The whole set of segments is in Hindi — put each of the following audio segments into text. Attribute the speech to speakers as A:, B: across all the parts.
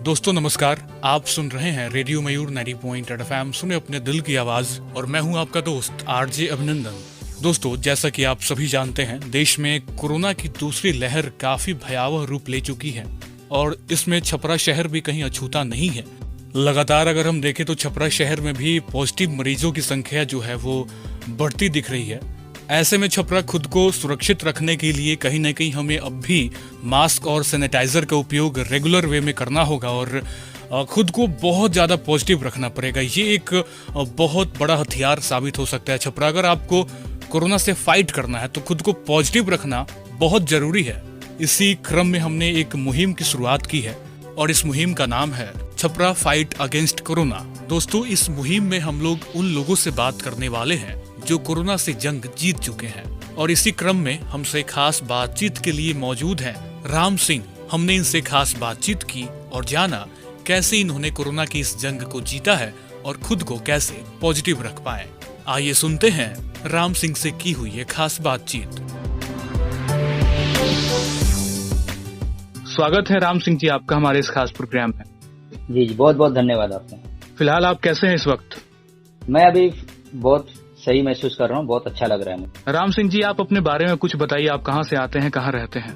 A: दोस्तों नमस्कार, आप सुन रहे हैं रेडियो मयूर 90.8 FM। सुने अपने दिल की आवाज और मैं हूं आपका दोस्त आरजे अभिनंदन। दोस्तों, जैसा कि आप सभी जानते हैं, देश में कोरोना की दूसरी लहर काफी भयावह रूप ले चुकी है और इसमें छपरा शहर भी कहीं अछूता नहीं है। लगातार अगर हम देखें तो छपरा शहर में भी पॉजिटिव मरीजों की संख्या जो है वो बढ़ती दिख रही है। ऐसे में छपरा खुद को सुरक्षित रखने के लिए कहीं न कहीं हमें अब भी मास्क और सैनिटाइजर का उपयोग रेगुलर वे में करना होगा और खुद को बहुत ज्यादा पॉजिटिव रखना पड़ेगा। ये एक बहुत बड़ा हथियार साबित हो सकता है छपरा। अगर आपको कोरोना से फाइट करना है तो खुद को पॉजिटिव रखना बहुत जरूरी है। इसी क्रम में हमने एक मुहिम की शुरुआत की है और इस मुहिम का नाम है छपरा फाइट अगेंस्ट कोरोना। दोस्तों, इस मुहिम में हम लोग उन लोगों से बात करने वाले हैं जो कोरोना से जंग जीत चुके हैं और इसी क्रम में हमसे खास बातचीत के लिए मौजूद हैं राम सिंह। हमने इनसे खास बातचीत की और जाना कैसे इन्होंने कोरोना की इस जंग को जीता है और खुद को कैसे पॉजिटिव रख पाए। आइए सुनते हैं राम सिंह से की हुई ये खास बातचीत। स्वागत है राम सिंह जी आपका हमारे इस खास प्रोग्राम में।
B: जी बहुत बहुत धन्यवाद आपका।
A: फिलहाल आप कैसे हैं इस वक्त?
B: मैं अभी बहुत सही महसूस कर रहा हूँ, बहुत अच्छा लग रहा है मुझे।
A: राम सिंह जी, आप अपने बारे में कुछ बताइए। आप कहाँ से आते हैं, कहाँ रहते हैं?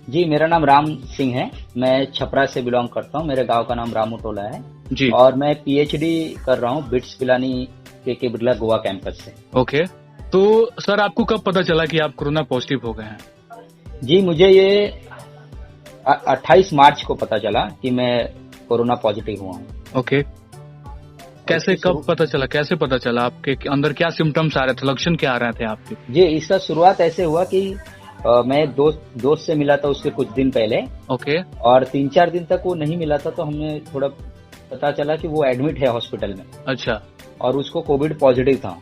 B: जी, मेरा नाम राम सिंह है। मैं छपरा से बिलोंग करता हूँ। मेरे गांव का नाम रामू टोला है
A: जी।
B: और मैं पीएचडी कर रहा हूँ बिट्स पिलानी के बिरला गोवा कैंपस से।
A: ओके, तो सर आपको कब पता चला कि आप कोरोना पॉजिटिव हो गए हैं?
B: जी, मुझे ये 28 मार्च को पता चला कि मैं कोरोना पॉजिटिव हुआ हूँ।
A: ओके, कैसे, कब पता चला, कैसे पता चला? आपके अंदर क्या सिम्टम्स आ रहे थे, लक्षण क्या आ रहे थे आपके?
B: जी, इसका शुरुआत ऐसे हुआ कि मैं दोस्त से मिला था उसके कुछ दिन पहले।
A: ओके।
B: और 3-4 दिन तक वो नहीं मिला था तो हमें थोड़ा पता चला कि वो एडमिट है हॉस्पिटल में।
A: अच्छा।
B: और उसको कोविड पॉजिटिव था।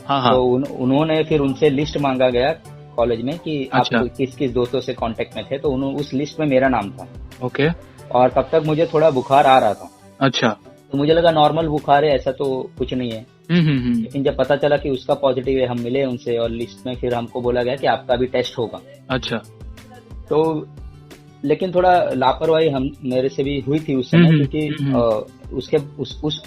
A: हाँ।
B: तो उन्होंने फिर उनसे लिस्ट मांगा गया कॉलेज में कि
A: अच्छा।
B: आप किस किस दोस्तों से कांटेक्ट में थे, तो उस लिस्ट में मेरा नाम था।
A: ओके।
B: और तब तक मुझे थोड़ा बुखार आ रहा था।
A: अच्छा।
B: तो मुझे लगा नॉर्मल बुखार है, ऐसा तो कुछ नहीं है। लेकिन जब पता चला कि उसका पॉजिटिव है, हम मिले उनसे और लिस्ट में फिर हमको बोला गया कि आपका भी टेस्ट होगा।
A: अच्छा।
B: तो लेकिन थोड़ा लापरवाही मेरे से भी हुई थी उस समय, क्योंकि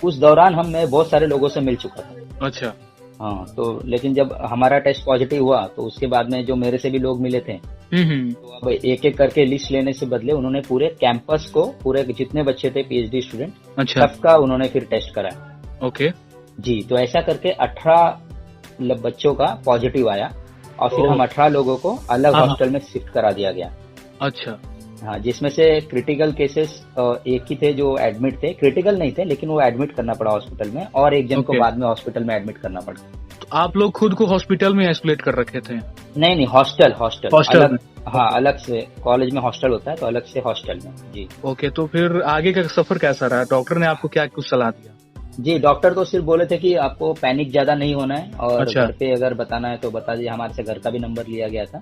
B: उस दौरान मैं बहुत सारे लोगों से मिल चुका था।
A: अच्छा।
B: हाँ, तो लेकिन जब हमारा टेस्ट पॉजिटिव हुआ तो उसके बाद में जो मेरे से भी लोग मिले थे, तो अब एक एक करके लिस्ट लेने से बदले उन्होंने पूरे कैंपस को, पूरे जितने बच्चे थे पीएचडी स्टूडेंट,
A: अच्छा,
B: सबका उन्होंने फिर टेस्ट कराया।
A: ओके
B: जी, तो ऐसा करके 18 बच्चों का पॉजिटिव आया और फिर हम 18 लोगों को अलग हॉस्टल में शिफ्ट करा दिया गया।
A: अच्छा।
B: हाँ, जिसमें से क्रिटिकल केसेस एक ही थे जो एडमिट थे। क्रिटिकल नहीं थे लेकिन वो एडमिट करना पड़ा हॉस्पिटल में, और एक जन को बाद में हॉस्पिटल में एडमिट करना पड़ा।
A: तो आप लोग खुद को हॉस्पिटल में आइसोलेट कर रखे थे?
B: नहीं, हॉस्टल
A: अलग।
B: हाँ, अलग से कॉलेज में हॉस्टल होता है तो अलग से हॉस्टल में। जी।
A: ओके, तो फिर आगे का सफर कैसा रहा? डॉक्टर ने आपको क्या कुछ सलाह दिया?
B: जी, डॉक्टर तो सिर्फ बोले थे कि आपको पैनिक ज्यादा नहीं होना है और
A: अच्छा।
B: घर पे अगर बताना है तो बता दीजिए। हमारे से घर का भी नंबर लिया गया था।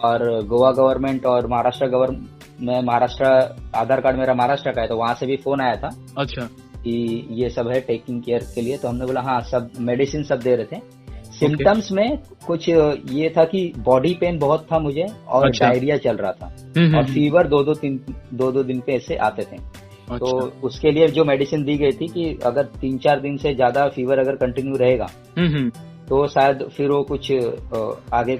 B: और गोवा गवर्नमेंट और महाराष्ट्र आधार कार्ड मेरा महाराष्ट्र का है तो वहां से भी फोन आया था।
A: अच्छा।
B: कि ये सब है टेकिंग केयर के लिए, तो हमने बोला हाँ, सब मेडिसिन सब दे रहे थे। सिम्टम्स में कुछ ये था कि बॉडी पेन बहुत था मुझे और डायरिया चल रहा था और फीवर दो दिन पे ऐसे आते थे। तो उसके लिए जो मेडिसिन दी गई थी कि अगर 3-4 दिन से ज्यादा फीवर अगर कंटिन्यू रहेगा तो शायद फिर वो कुछ आगे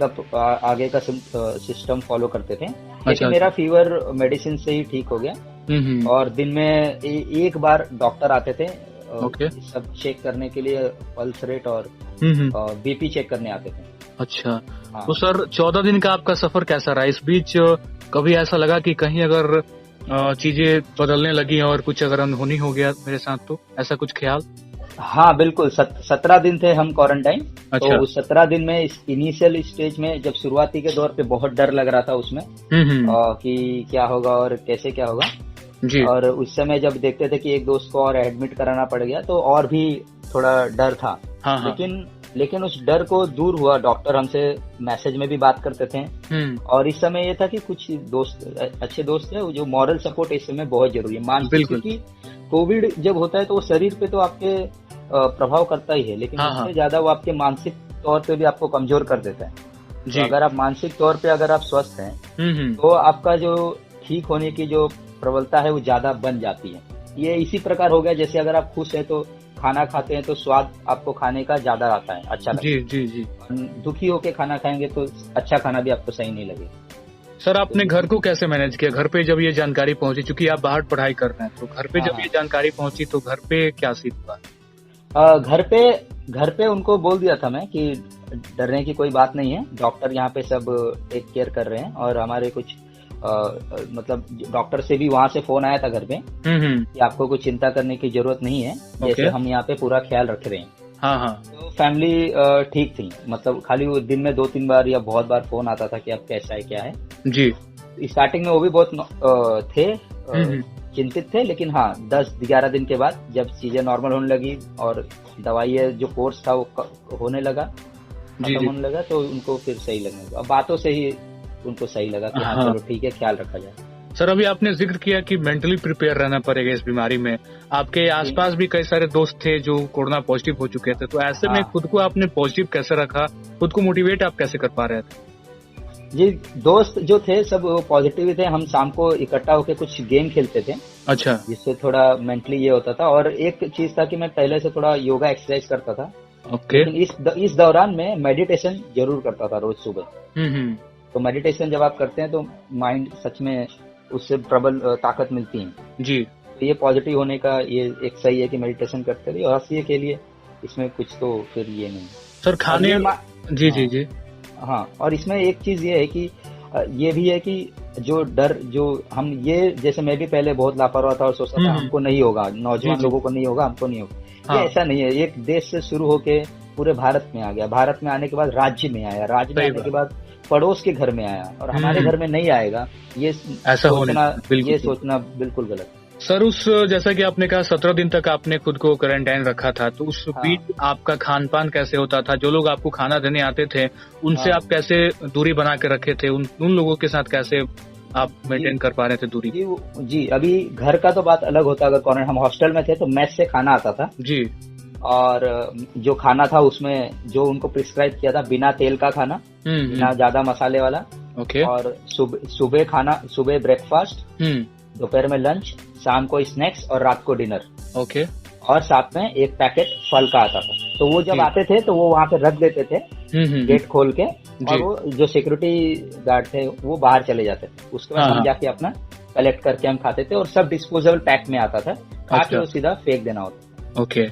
B: का सिस्टम फॉलो करते थे। लेकिन मेरा फीवर मेडिसिन से ही ठीक हो गया। और दिन में एक बार डॉक्टर आते थे सब चेक करने के लिए, पल्स रेट और बीपी चेक करने आते थे। अच्छा।
A: हाँ। तो सर 14 दिन का आपका सफर कैसा रहा? इस बीच कभी ऐसा लगा कि कहीं अगर चीजें बदलने लगी और कुछ अगर अनहोनी हो गया मेरे साथ, तो ऐसा कुछ ख्याल?
B: हाँ बिल्कुल, 17 दिन थे हम क्वारंटाइन।
A: अच्छा।
B: तो उस 17 दिन में इनिशियल स्टेज में जब शुरुआती के दौर पे बहुत डर लग रहा था उसमें कि क्या होगा और कैसे क्या होगा जी। और उस समय जब देखते थे कि एक दोस्त को और एडमिट कराना पड़ गया तो और भी थोड़ा डर था। हाँ। लेकिन उस डर को दूर हुआ। डॉक्टर हमसे मैसेज में भी बात करते थे और इस समय ये था कि कुछ अच्छे दोस्त थे जो मॉरल सपोर्ट इस समय बहुत जरूरी है। मानसिक, क्योंकि कोविड जब होता है तो वो शरीर पे तो आपके प्रभाव करता ही है, लेकिन उससे ज्यादा वो आपके मानसिक तौर पे भी आपको कमजोर कर देता है। तो अगर आप मानसिक तौर पे अगर आप स्वस्थ हैं तो आपका जो ठीक होने की जो प्रबलता है वो ज्यादा बन जाती है। ये इसी प्रकार हो गया, जैसे अगर आप खुश हैं तो खाना खाते हैं तो स्वाद आपको खाने का ज्यादा आता है, अच्छा लगता है।
A: जी जी।
B: दुखी होके खाना खाएंगे तो अच्छा खाना भी आपको सही नहीं लगेगा।
A: सर आपने घर को कैसे मैनेज किया? घर पे जब ये जानकारी पहुंची, चूंकि आप बाहर पढ़ाई कर रहे हैं, तो घर पे जब ये जानकारी पहुंची तो घर पे क्या सीन हुआ?
B: घर पे उनको बोल दिया था मैं कि डरने की कोई बात नहीं है, डॉक्टर यहाँ पे सब टेक केयर कर रहे हैं। और हमारे कुछ मतलब डॉक्टर से भी वहां से फोन आया था घर पे कि आपको कुछ चिंता करने की जरूरत नहीं है, जैसे हम यहाँ पे पूरा ख्याल रख रहे हैं।
A: हाँ।
B: तो फैमिली ठीक थी, मतलब खाली वो दिन में 2-3 बार या बहुत बार फोन आता था कि अब कैसा है क्या है
A: जी।
B: स्टार्टिंग में वो भी बहुत थे चिंतित थे, लेकिन हाँ 10-11 दिन के बाद जब चीजें नॉर्मल होने लगी और दवाई जो कोर्स था वो होने लगा, खत्म होने लगा, तो उनको फिर सही लगने लगा। बातों से ही उनको सही लगा कि हाँ चलो ठीक है, ख्याल रखा जाए।
A: सर अभी आपने जिक्र किया कि मेंटली प्रिपेयर रहना पड़ेगा इस बीमारी में। आपके आसपास भी कई सारे दोस्त थे जो कोरोना पॉजिटिव हो चुके थे, तो ऐसे में खुद को आपने पॉजिटिव कैसे रखा? खुद को मोटिवेट आप कैसे कर पा रहे थे?
B: जी, दोस्त जो थे सब पॉजिटिव ही थे। हम शाम को इकट्ठा होकर कुछ गेम खेलते थे,
A: अच्छा,
B: जिससे थोड़ा मेंटली ये होता था। और एक चीज था कि मैं पहले से थोड़ा योगा एक्सरसाइज करता था,
A: ओके।
B: लेकिन इस दौरान मैं मेडिटेशन जरूर करता था रोज सुबह। तो मेडिटेशन जब आप करते हैं तो माइंड सच में उससे प्रबल ताकत मिलती है
A: जी।
B: तो ये पॉजिटिव होने का ये एक सही है कि मेडिटेशन करते रहिए। और हंसिए के लिए इसमें कुछ तो फिर ये नहीं
A: सर खाने जी जी जी
B: हाँ। और इसमें एक चीज ये है कि ये भी है कि जो डर जो हम ये जैसे मैं भी पहले बहुत लापरवाह था और सोचता था हमको नहीं होगा, नौजवान लोगों को नहीं होगा, हमको नहीं होगा। ये ऐसा नहीं है। एक देश से शुरू होके पूरे भारत में आ गया, भारत में आने के बाद राज्य में आया, राज्य में आने के बाद पड़ोस के घर में आया, और हमारे घर में नहीं आएगा, ये सोचना बिल्कुल गलत है।
A: सर उस जैसा कि आपने कहा 17 दिन तक आपने खुद को क्वारंटाइन रखा था, तो उस बीच आपका खान पान कैसे होता था? जो लोग आपको खाना देने आते थे उनसे आप कैसे दूरी बना के रखे थे? उन लोगों के साथ कैसे आप मेंटेन कर पा रहे थे दूरी?
B: जी अभी घर का तो बात अलग होता। अगर हम हॉस्टल में थे तो मेस से खाना आता था
A: जी,
B: और जो खाना था उसमें जो उनको प्रिस्क्राइब किया था बिना तेल का खाना, बिना ज्यादा मसाले वाला,
A: ओके।
B: और सुबह खाना, सुबह ब्रेकफास्ट, दोपहर में लंच, शाम को स्नैक्स और रात को डिनर,
A: ओके।
B: और साथ में एक पैकेट फल का आता था। तो वो जब आते थे तो वो वहाँ पे रख देते थे गेट खोल के, और वो जो सिक्योरिटी गार्ड थे वो बाहर चले जाते थे। उसके बाद हम जाके अपना कलेक्ट करके हम खाते थे, और सब डिस्पोजेबल पैक में आता था, खा के वो सीधा फेंक देना होता।
A: ओके।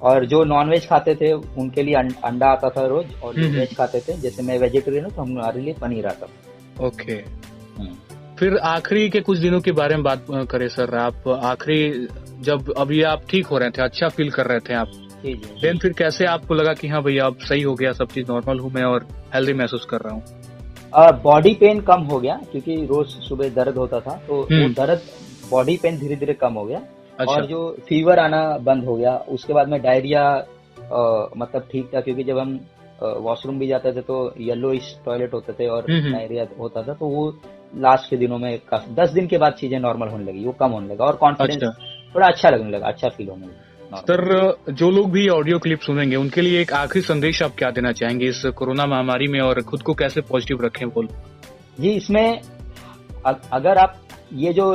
B: और जो नॉनवेज खाते थे उनके लिए अंडा आता था रोज, और जो वेज खाते थे, जैसे मैं वेजिटेरियन हूँ तो हमारे लिए पनीर आता था।
A: ओके। फिर आखिरी के कुछ दिनों के बारे में बात करें सर। आप आखिरी जब अभी आप ठीक हो रहे थे, अच्छा फील कर रहे थे आप, देन फिर कैसे आपको लगा कि हाँ भैया अब सही हो गया, सब चीज नॉर्मल हूँ मैं और हेल्दी महसूस कर रहा हूँ?
B: बॉडी पेन कम हो गया, क्योंकि रोज सुबह दर्द होता था, तो वो दर्द बॉडी पेन धीरे धीरे कम हो गया। अच्छा। और जो फीवर आना बंद हो गया। उसके बाद में डायरिया मतलब ठीक था, क्योंकि जब हम वॉशरूम भी जाते थे तो येलोइश टॉयलेट होते थे और डायरिया होता था, तो वो लास्ट के दिनों में 10 दिन के बाद चीजें नॉर्मल होने लगी, वो कम होने लगा, और कॉन्फिडेंस थोड़ा अच्छा लगने लगा, अच्छा फील होने लगा।
A: सर जो लोग भी ऑडियो क्लिप सुनेंगे उनके लिए एक आखिरी संदेश आप क्या देना चाहेंगे इस कोरोना महामारी में, और खुद को कैसे पॉजिटिव रखें बोल?
B: जी, इसमें अगर आप ये जो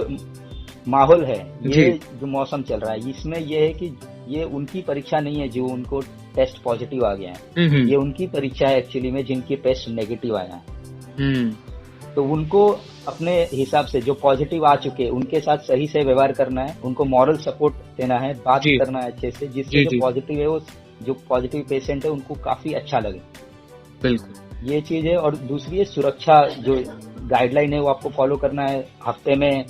B: माहौल है, ये जो मौसम चल रहा है, इसमें ये है कि ये उनकी परीक्षा नहीं है जो उनको टेस्ट पॉजिटिव आ गया है, ये उनकी परीक्षा है एक्चुअली में जिनकी टेस्ट नेगेटिव आया है। तो उनको अपने हिसाब से जो पॉजिटिव आ चुके उनके साथ सही से व्यवहार करना है, उनको मॉरल सपोर्ट देना है, बात करना है अच्छे से, जिससे जो पॉजिटिव है वो जो पॉजिटिव पेशेंट है उनको काफी अच्छा लगे।
A: बिल्कुल,
B: ये चीज है। और दूसरी है सुरक्षा, जो गाइडलाइन है वो आपको फॉलो करना है। हफ्ते में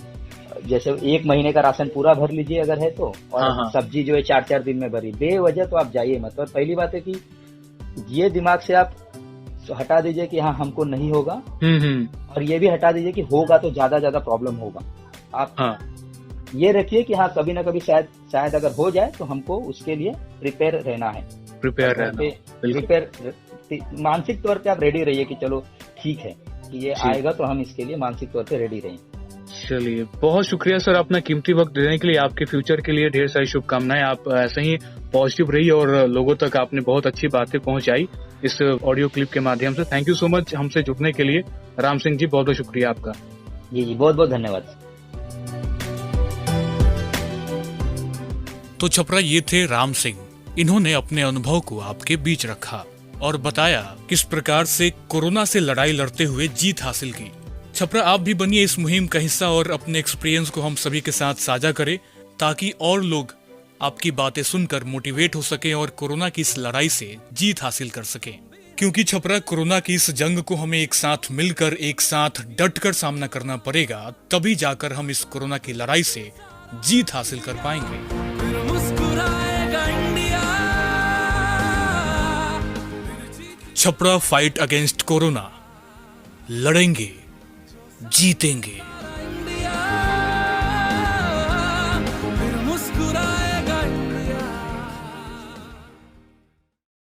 B: जैसे 1 महीने का राशन पूरा भर लीजिए अगर है तो, और सब्जी जो है 4-4 दिन में भरी, बेवजह तो आप जाइए मत। और पहली बात है कि ये दिमाग से आप हटा दीजिए कि हाँ हमको नहीं होगा, और ये भी हटा दीजिए कि होगा तो ज्यादा प्रॉब्लम होगा। आप ये रखिए कि हाँ कभी ना कभी शायद अगर हो जाए तो हमको उसके लिए प्रिपेयर रहना है, मानसिक तौर पे आप रेडी रहिए कि चलो ठीक है कि ये आएगा, तो हम इसके लिए मानसिक तौर पे रेडी रहें।
A: चलिए, बहुत शुक्रिया सर अपना कीमती वक्त देने के लिए। आपके फ्यूचर के लिए ढेर सारी शुभकामनाएं। आप ऐसे ही पॉजिटिव रहिए और लोगों तक आपने बहुत अच्छी बातें पहुंचाई इस ऑडियो क्लिप के माध्यम से। थैंक यू सो मच हमसे जुड़ने के लिए। राम सिंह जी, बहुत बहुत शुक्रिया आपका।
B: जी जी, बहुत बहुत धन्यवाद।
A: तो छपरा, ये थे राम सिंह। इन्होंने अपने अनुभव को आपके बीच रखा और बताया किस प्रकार से कोरोना से लड़ाई लड़ते हुए जीत हासिल की। छपरा, आप भी बनिए इस मुहिम का हिस्सा और अपने एक्सपीरियंस को हम सभी के साथ साझा करें, ताकि और लोग आपकी बातें सुनकर मोटिवेट हो सके और कोरोना की इस लड़ाई से जीत हासिल कर सके। क्योंकि छपरा, कोरोना की इस जंग को हमें एक साथ मिलकर, एक साथ डटकर सामना करना पड़ेगा, तभी जाकर हम इस कोरोना की लड़ाई से जीत हासिल कर पाएंगे। छपरा फाइट अगेंस्ट कोरोना, लड़ेंगे, जीतेंगे।